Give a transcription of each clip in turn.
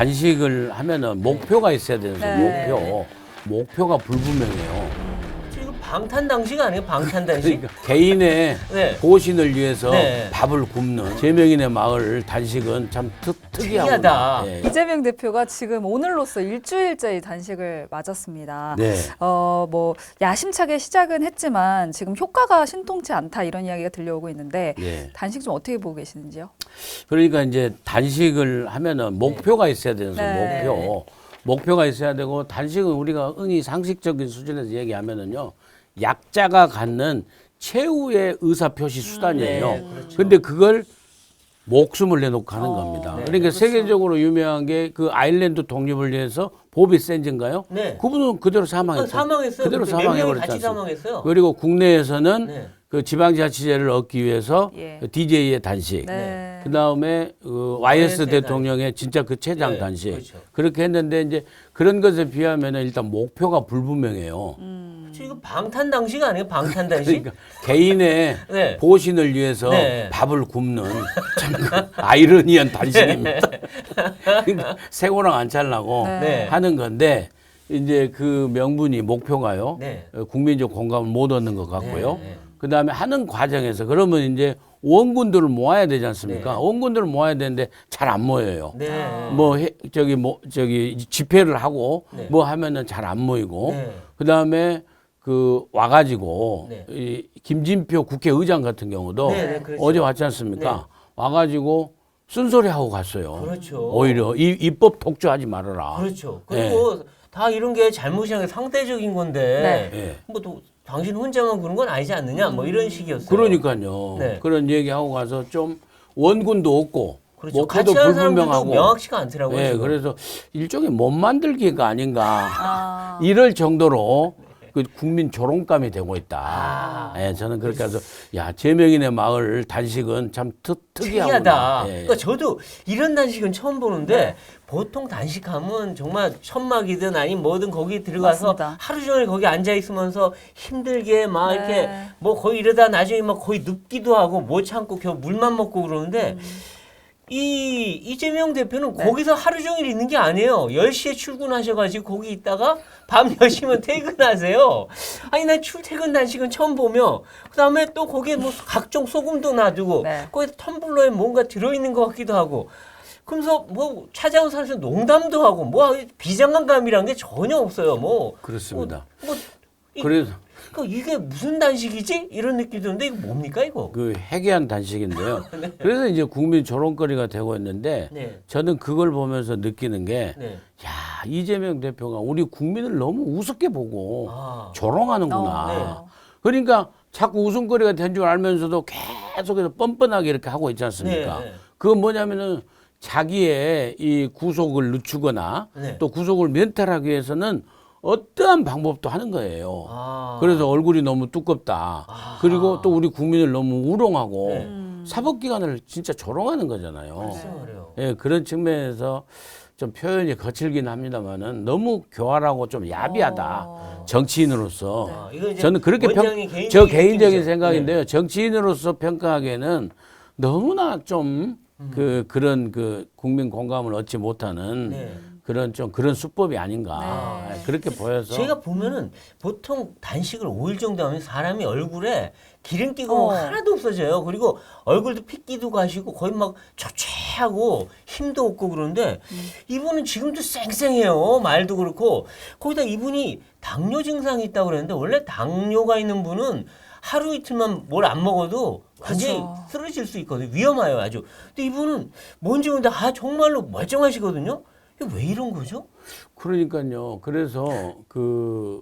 단식을 하면은 목표가 있어야 되는데 네. 목표가 불분명해요. 이거 방탄단식 아니에요? 방탄단식? 그러니까 개인의 네. 보신을 위해서 네. 밥을 굶는 제명인의 마을 단식은 참 특이하다. 특이하다. 예. 이재명 대표가 지금 오늘로써 일주일째 단식을 맞았습니다. 네. 뭐 야심차게 시작은 했지만 지금 효과가 신통치 않다 이런 이야기가 들려오고 있는데 네. 단식 좀 어떻게 보고 계시는지요? 그러니까 이제 단식을 하면은 목표가 있어야 되는데 네. 목표가 있어야 되고 단식은 우리가 응이 상식적인 수준에서 얘기하면은요 약자가 갖는 최후의 의사표시 수단이에요. 네, 그렇죠. 근데 그걸 목숨을 내놓고 하는 겁니다. 네, 그러니까 그렇죠. 세계적으로 유명한 게 그 아일랜드 독립을 위해서 보비 센즈인가요? 네. 그분은 그대로 사망했어요. 사망했어요. 그대로 그때 몇 명이 사망해버렸지 같이 않습니까? 사망했어요. 그리고 국내에서는 네. 그 지방자치제를 얻기 위해서 예. DJ의 단식, 네. 그 다음에 YS YS 대통령의 진짜 그 최장 네, 단식. 그렇죠. 그렇게 했는데 이제 그런 것에 비하면은 일단 목표가 불분명해요. 이거 방탄단식 아니에요? 방탄단식? 그러니까 개인의 네. 보신을 위해서 네. 밥을 굶는 참 아이러니한 단식입니다. 그러니까 새고랑 안 찰라고 네. 하는 건데 이제 그 명분이 목표가요. 네. 국민적 공감을 못 얻는 것 같고요. 네, 네. 그 다음에 하는 과정에서 그러면 이제 원군들을 모아야 되지 않습니까? 네. 원군들을 모아야 되는데 잘 안 모여요. 네. 저기 집회를 하고 네. 뭐 하면은 잘 안 모이고 네. 그 다음에 그 와가지고 네. 이 김진표 국회의장 같은 경우도 네, 네, 그렇죠. 어제 왔지 않습니까? 와가지고 쓴소리 하고 갔어요. 그렇죠. 오히려 입법 독주하지 말아라. 그렇죠. 그리고 다 이런 게 잘못이 아니라 상대적인 건데 네. 뭐 또 당신 혼자만 그런 건 아니지 않느냐 뭐 이런 식이었어요. 그러니까요. 네. 그런 얘기하고 가서 좀 원군도 없고 그렇죠. 목표도 같이 하는 사람들도 불분명하고 명확치가 않더라고요. 예, 지금. 그래서 일종의 몸 만들기가 아닌가 아. 이럴 정도로 그 국민 조롱감이 되고 있다. 아. 예, 저는 그렇게 해서 야 제명인의 마을 단식은 참 특이하구나. 특이하다. 예. 그러니까 저도 이런 단식은 처음 보는데 보통 단식하면 정말 천막이든 아니면 뭐든 거기 들어가서 맞습니다. 하루 종일 거기 앉아 있으면서 힘들게 막 네. 이렇게 뭐 거의 이러다 나중에 막 거의 눕기도 하고 못 참고 겨우 물만 먹고 그러는데 이재명 대표는 네. 거기서 하루 종일 있는 게 아니에요. 10시에 출근하셔가지고 거기 있다가 밤 10시면 퇴근하세요. 아니, 나 출퇴근 단식은 처음 보며, 그 다음에 또 거기에 뭐 각종 소금도 놔두고, 네. 거기에 텀블러에 뭔가 들어있는 것 같기도 하고, 그러면서 뭐 찾아온 사람한테 농담도 하고, 뭐 비장한 감이란 게 전혀 없어요. 뭐. 그렇습니다. 이- 그래서 그러니까 이게 무슨 단식이지? 이런 느낌이 드는데 이거 뭡니까 이거? 그 해괴한 단식인데요. 그래서 이제 국민 조롱거리가 되고 있는데 네. 저는 그걸 보면서 느끼는 게 네. 야, 이재명 대표가 우리 국민을 너무 우습게 보고 아. 조롱하는구나. 네. 그러니까 자꾸 웃음거리가 된 줄 알면서도 계속해서 뻔뻔하게 이렇게 하고 있지 않습니까? 네, 네. 그건 뭐냐면은 자기의 이 구속을 늦추거나 네. 또 구속을 면탈하기 위해서는 어떠한 방법도 하는 거예요. 아. 그래서 얼굴이 너무 두껍다. 아하. 그리고 또 우리 국민을 너무 우롱하고 네. 사법기관을 진짜 조롱하는 거잖아요. 글쎄 말이에요. 예, 그런 측면에서 좀 표현이 거칠긴 합니다만은 너무 교활하고 좀 야비하다. 정치인으로서 아, 이거 이제 저는 그렇게 원장님 개인적인 저 개인적인 느낌이죠. 네. 생각인데요. 정치인으로서 평가하기에는 너무나 좀 그런 그 국민 공감을 얻지 못하는 네. 그런 좀 그런 수법이 아닌가 네. 그렇게 보여서 제가 보면은 보통 단식을 5일 정도 하면 사람이 얼굴에 기름기가 뭐 하나도 없어져요. 그리고 얼굴도 핏기도 가시고 거의 막 초췌하고 힘도 없고 그러는데 이분은 지금도 쌩쌩해요. 말도 그렇고 거기다 이분이 당뇨 증상이 있다고 그랬는데 원래 당뇨가 있는 분은 하루 이틀만 뭘 안 먹어도 완전히 그렇죠. 쓰러질 수 있거든요. 위험해요, 아주. 근데 이분은 뭔지 모르는데 정말로 멀쩡하시거든요. 이게 왜 이런 거죠? 그러니까요. 그래서 그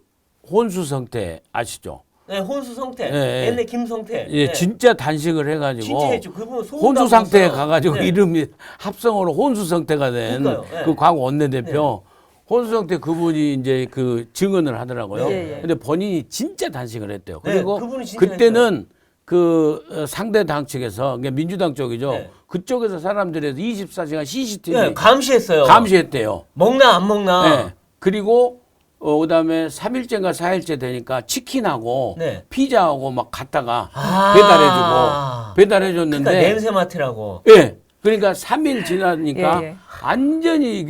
혼수 상태 아시죠? 네, 혼수 성태. 예. 옛날 김성태. 예, 네. 진짜 단식을 해가지고 진짜 했죠. 그분 소문 혼수 상태에 나면서. 가가지고 네. 이름이 합성어로 혼수 상태가 된 그러니까요. 네. 그 과거 원내대표 혼수 상태 그분이 이제 그 증언을 하더라고요. 네. 근데 본인이 진짜 단식을 했대요. 네, 그리고 그분은 진짜 그때는 그 상대 당 측에서 그러니까 민주당 쪽이죠. 네. 그쪽에서 사람들이 24시간 CCTV 네, 감시했어요. 감시했대요. 먹나 안 먹나. 네. 그리고 그다음에 3일째인가 4일째 되니까 치킨하고 네. 피자하고 막 갖다가 아. 배달해주고 배달해줬는데 그러니까 냄새 맡으라고. 예. 그러니까 3일 지나니까 예, 예. 완전히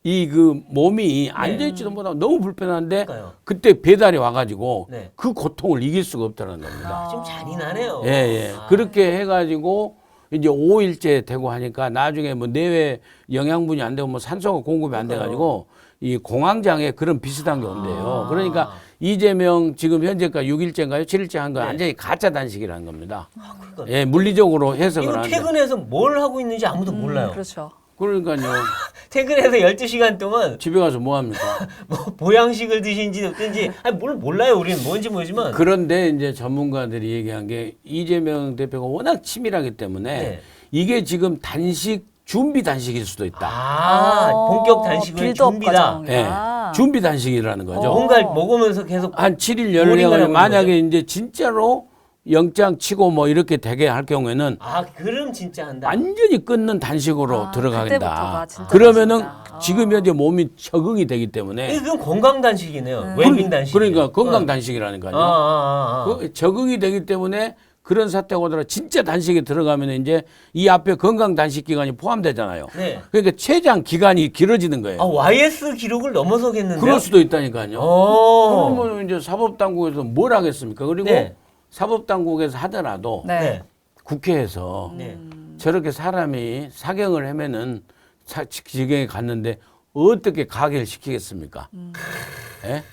그 몸이 앉아있지도 못하고 너무 불편한데 그러니까요. 그때 배달이 와가지고 네. 그 고통을 이길 수가 없다는 겁니다. 좀 잔인하네요. 예, 예. 아. 그렇게 해가지고 이제 5일째 되고 하니까 나중에 뭐 내외 영양분이 안 되고 뭐 산소가 공급이 안 돼가지고 이 공황장애 그런 비슷한 게 온대요. 그러니까 이재명 지금 현재까지 6일째인가요? 7일째 한 거 네. 완전히 가짜 단식이라는 겁니다. 그러니까 예, 물리적으로 해석을 이거 하는데. 퇴근해서 뭘 하고 있는지 아무도 몰라요. 그렇죠. 그러니까요. 퇴근해서 12시간 동안 집에 가서 뭐 합니까? 뭐 보양식을 드신지 어떤지 아니 뭘 몰라요. 우리는 뭔지 모르지만 그런데 이제 전문가들이 얘기한 게 이재명 대표가 워낙 치밀하기 때문에 네. 이게 지금 단식 준비 단식일 수도 있다. 아, 본격 단식을 빌드업 준비다. 과정이다. 예. 준비 단식이라는 거죠. 뭔가를 먹으면서 계속 한 7일 모닝을 열흘 하고 만약에 있는 이제 진짜로 영장 치고 뭐 이렇게 되게 할 경우에는 아, 그럼 진짜 한다. 완전히 끊는 단식으로 아, 들어가겠다. 그때부터가 진짜 그러면은 단식이다. 지금 현재 몸이 적응이 되기 때문에 이건 건강 단식이네요. 웰빙 단식. 그러니까 건강 단식이라니까요. 그 적응이 되기 때문에 그런 사태가 오더라 진짜 단식에 들어가면 이제 이 앞에 건강 단식 기간이 포함되잖아요. 네. 그러니까 최장 기간이 길어지는 거예요. 아, YS 기록을 넘어서겠는데요? 그럴 수도 있다니까요. 어. 그러면 이제 사법당국에서 뭘 하겠습니까? 그리고 네. 사법당국에서 하더라도 네. 네. 국회에서 네. 저렇게 사람이 사경을 하면은 지경에 갔는데 어떻게 가결 시키겠습니까? 예?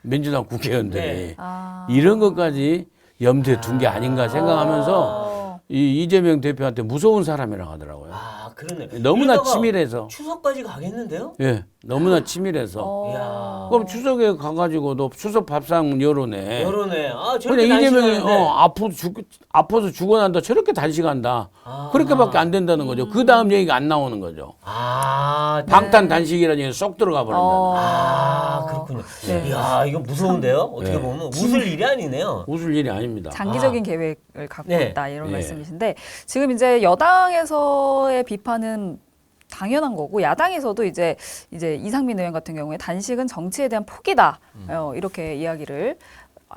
민주당 국회의원들이 네. 아. 이런 것까지 염두에 둔 게 아닌가 생각하면서 이 이재명 대표한테 무서운 사람이라고 하더라고요. 아, 그러네. 너무나 이러다가 치밀해서. 추석까지 가겠는데요? 예, 너무나 치밀해서. 이야. 그럼 추석에 가가지고도 추석 밥상 여론에 여론에 아, 그냥 저렇게 이재명이 단식하는데. 아파서 죽어난다 저렇게 단식한다 그렇게밖에 안 된다는 거죠. 그 다음 얘기가 안 나오는 거죠. 아, 방탄 단식이라는 얘기 쏙 들어가 버린다는. 아, 그렇군요. 네. 이야, 이거 무서운데요? 어떻게 네. 보면 웃을 일이 아니네요. 웃을 일이 아닙니다. 장기적인 계획을 갖고 네. 있다 이런 예. 말씀이신데 지금 이제 여당에서의 비판은 당연한 거고 야당에서도 이제 이상민 의원 같은 경우에 단식은 정치에 대한 포기다 이렇게 이야기를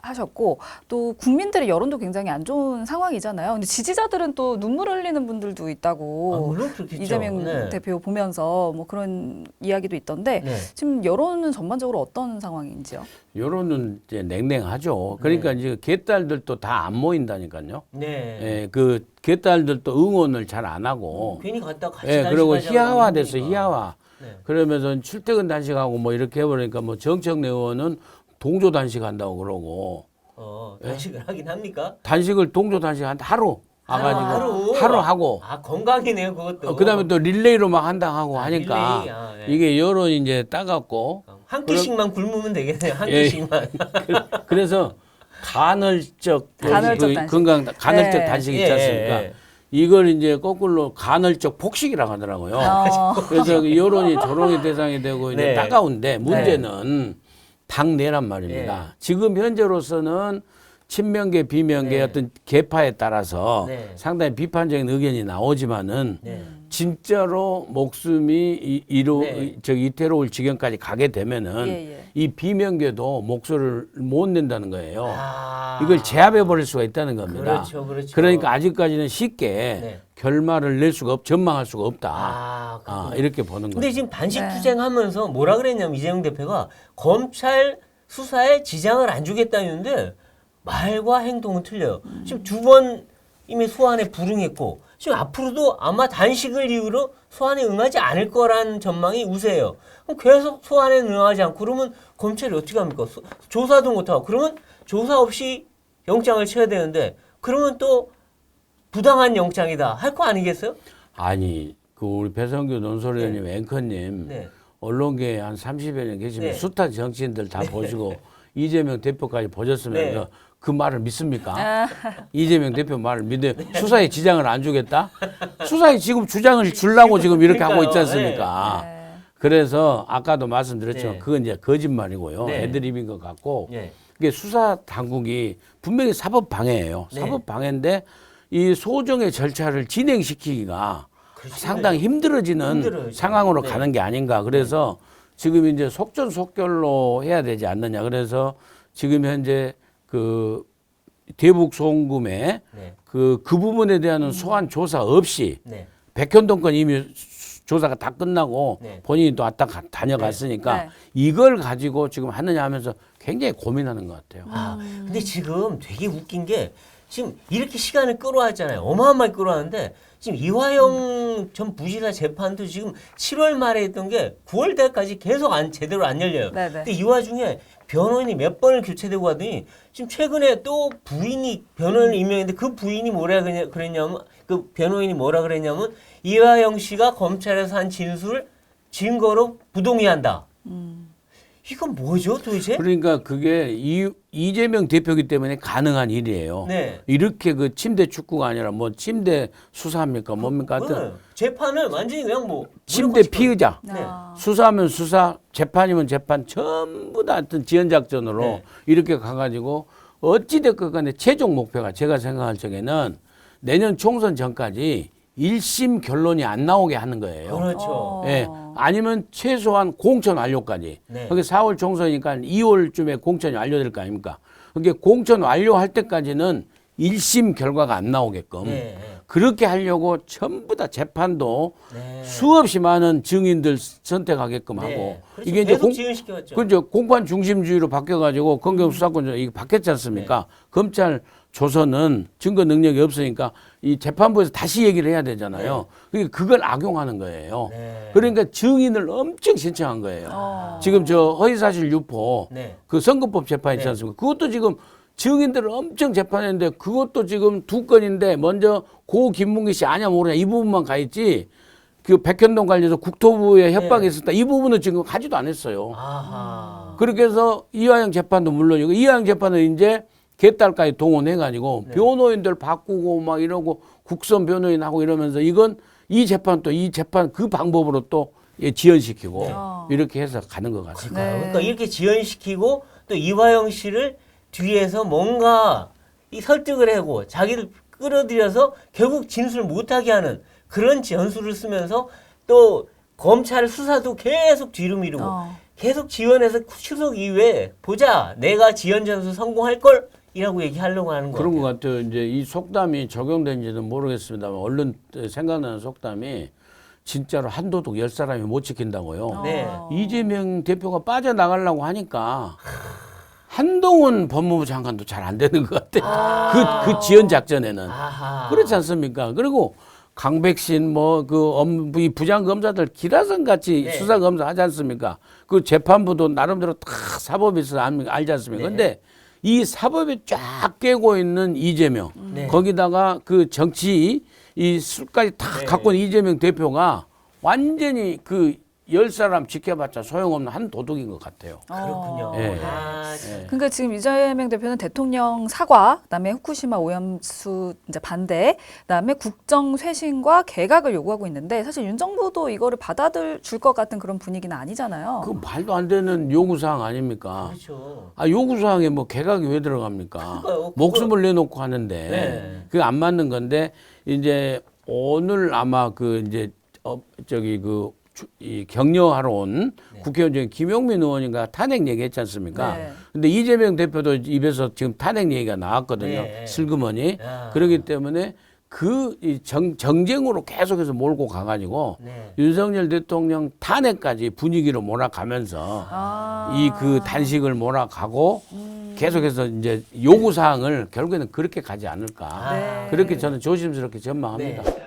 하셨고 또 국민들의 여론도 굉장히 안 좋은 상황이잖아요. 근데 지지자들은 또 눈물을 흘리는 분들도 아, 있다고 물론 그렇겠죠. 이재명 네. 대표 보면서 뭐 그런 이야기도 있던데 네. 지금 여론은 전반적으로 어떤 상황인지요? 여론은 이제 냉랭하죠. 그러니까 이제 개딸들도 다 안 모인다니까요. 네. 예, 그 개딸들도 응원을 잘 안 하고. 괜히 갔다 같이 예, 그리고 단식하자고 희화화됐어, 그러니까. 희화화. 네. 그러면서 출퇴근 단식하고 뭐 이렇게 해버리니까 뭐 정청래 의원은 동조 단식한다고 그러고 단식을 하긴 합니까? 단식을 동조 단식한다 하루 와가지고 하루? 하고 아, 건강이네요, 그것도. 그다음에 또 릴레이로 막 한다 하고 하니까 릴레이, 아, 예. 이게 여론이 이제 따갑고 한 끼씩만 굶으면 되겠네요. 한 예. 끼씩만. 그래서 간헐적 간헐적 그 단식. 건강 간헐적 네. 단식 있지 예, 않습니까? 예. 이걸 이제 거꾸로 간헐적 폭식이라고 하더라고요. 그래서 그 여론이 조롱의 대상이 되고 이제 네. 따가운데 문제는 당내란 말입니다. 지금 현재로서는 친명계, 비명계 네. 어떤 계파에 따라서 네. 상당히 비판적인 의견이 나오지만은 네. 진짜로 목숨이 네. 이태로울 지경까지 가게 되면은 예. 이 비명계도 목소리를 못 낸다는 거예요. 아. 이걸 제압해 버릴 수가 있다는 겁니다. 그렇죠, 그렇죠. 그러니까 아직까지는 쉽게 네. 결말을 낼 수가 전망할 수가 없다. 아, 그렇군요. 이렇게 보는 근데 거죠. 지금 단식 네. 투쟁하면서 뭐라 그랬냐면 이재명 대표가 검찰 수사에 지장을 안 주겠다는데 말과 행동은 틀려요. 지금 두 번 이미 소환에 불응했고 지금 앞으로도 아마 단식을 이유로 소환에 응하지 않을 거란 전망이 우세해요. 그럼 계속 소환에 응하지 않고 그러면 검찰이 어떻게 합니까? 조사도 못하고 그러면 조사 없이 영장을 쳐야 되는데 그러면 또 부당한 영장이다 할 거 아니겠어요? 아니, 그 우리 배성규 논설위원님, 앵커님, 네. 언론계에 한 30여 년 계시면 네. 숱한 정치인들 다 보시고 이재명 대표까지 보셨으면서 네. 그 말을 믿습니까? 이재명 대표 말을 믿어요. 수사에 지장을 안 주겠다? 수사에 지금 주장을 주려고 지금 이렇게 하고 있지 않습니까? 네. 그래서 아까도 말씀드렸지만 네. 그건 이제 거짓말이고요. 네. 애드립인 것 같고 네. 이게 수사 당국이 분명히 사법 방해예요. 네. 사법 방해인데 이 소정의 절차를 진행시키기가 상당히 힘들어지는 힘들어요, 상황으로 네. 가는 게 아닌가. 그래서 지금 이제 속전속결로 해야 되지 않느냐. 그래서 지금 현재 그 대북 송금에 네. 그 부분에 대한 소환 조사 없이 네. 백현동 건 이미 조사가 다 끝나고 네. 본인이 또 왔다 다녀갔으니까 네. 이걸 가지고 지금 하느냐 하면서 굉장히 고민하는 것 같아요. 아, 근데 지금 되게 웃긴 게 지금 이렇게 시간을 끌어왔잖아요. 어마어마하게 끌어왔는데 지금 이화영 전 부지사 재판도 지금 7월 말에 했던 게 9월 달까지 계속 제대로 안 열려요. 네네. 근데 이 와중에 변호인이 몇 번을 교체되고 하더니 지금 최근에 또 부인이 변호인을 임명했는데 그 부인이 뭐라 그랬냐면 그 변호인이 뭐라 그랬냐면 이화영 씨가 검찰에서 한 진술 증거로 부동의한다. 이건 뭐죠 도대체? 그러니까 그게 이재명 대표기 때문에 가능한 일이에요. 네. 이렇게 그 침대 축구가 아니라 뭐 침대 수사합니까 뭡니까 하여튼 네. 재판을 완전히 그냥 뭐 침대 피의자 네. 아. 수사하면 수사 재판이면 재판 전부 다 하여튼 지연작전으로 네. 이렇게 가가지고 어찌됐건 간에 최종 목표가 제가 생각할 적에는 내년 총선 전까지 1심 결론이 안 나오게 하는 거예요. 그렇죠. 예. 아니면 최소한 공천 완료까지. 네. 그게 4월 총선이니까 2월쯤에 공천이 완료될 거 아닙니까? 그게 공천 완료할 때까지는 1심 결과가 안 나오게끔 네. 그렇게 하려고 전부 다 재판도 네. 수없이 많은 증인들 선택하게끔 네. 하고 그렇죠. 이게 이제 계속 지연시켜왔죠. 그죠 공판 중심주의로 바뀌어가지고 검경 수사권 이게 바뀌었지 않습니까? 검찰 조선은 증거 능력이 없으니까 이 재판부에서 다시 얘기를 해야 되잖아요. 그러니까 그걸 악용하는 거예요. 네. 그러니까 증인을 엄청 신청한 거예요. 지금 저 허위사실 유포 네. 그 선거법 재판 있지 않습니까? 그것도 지금 증인들을 엄청 재판했는데 그것도 지금 2건인데 먼저 고 김문기 씨 아냐 모르냐 이 부분만 가 있지 그 백현동 관련해서 국토부에 협박이 있었다 이 부분은 지금 가지도 않았어요. 아하. 그렇게 해서 이화영 재판도 물론이고 이화영 재판은 이제 개딸까지 동원해가지고 변호인들 바꾸고 막 이러고 국선 변호인하고 이러면서 이건 이 재판 그 방법으로 또 지연시키고 이렇게 해서 가는 것 같습니다. 네. 그러니까 이렇게 지연시키고 또 이화영 씨를 뒤에서 뭔가 이 설득을 하고 자기를 끌어들여서 결국 진술을 못하게 하는 그런 전술을 쓰면서 또 검찰 수사도 계속 뒤로 미루고 계속 지원해서 추석 이후에 보자 내가 지연 전술 성공할 걸 이라고 얘기하려고 하는 거 그런 것 같아요. 이제 이 속담이 적용된지는 모르겠습니다만 얼른 생각나는 속담이 진짜로 한도둑 10사람이 못 지킨다고요. 네. 이재명 대표가 빠져나가려고 하니까 한동훈 법무부 장관도 잘 안 되는 것 같아요. 그 지연 작전에는. 아하. 그렇지 않습니까? 그리고 강백신 이 부장검사들 기라성 같이 네. 수사검사 하지 않습니까? 그 재판부도 나름대로 다 사법이 있어 알지 않습니까? 네. 근데 이 사법이 쫙 깨고 있는 이재명 네. 거기다가 그 정치 이 술까지 다 네. 갖고 있는 이재명 대표가 완전히 그 10사람 지켜봤자 소용없는 한 도둑인 것 같아요. 그렇군요. 예. 아, 그러니까 지금 이재명 대표는 대통령 사과, 그다음에 후쿠시마 오염수 이제 반대, 그다음에 국정 쇄신과 개각을 요구하고 있는데 사실 윤 정부도 이거를 받아줄 것 같은 그런 분위기는 아니잖아요. 그 말도 안 되는 요구사항 아닙니까? 그렇죠. 아, 요구사항에 뭐 개각이 왜 들어갑니까? 그러니까요. 목숨을 내놓고 하는데 네. 그게 안 맞는 건데 이제 오늘 아마 그 이제 이 격려하러 온 국회의원 중에 김용민 의원인가 탄핵 얘기했지 않습니까? 네. 근데 이재명 대표도 입에서 지금 탄핵 얘기가 나왔거든요. 네. 슬그머니. 야. 그렇기 때문에 이 정쟁으로 계속해서 몰고 가가지고 네. 윤석열 대통령 탄핵까지 분위기로 몰아가면서 이 그 단식을 몰아가고 계속해서 이제 요구사항을 결국에는 그렇게 가지 않을까. 아. 그렇게 저는 조심스럽게 전망합니다. 네.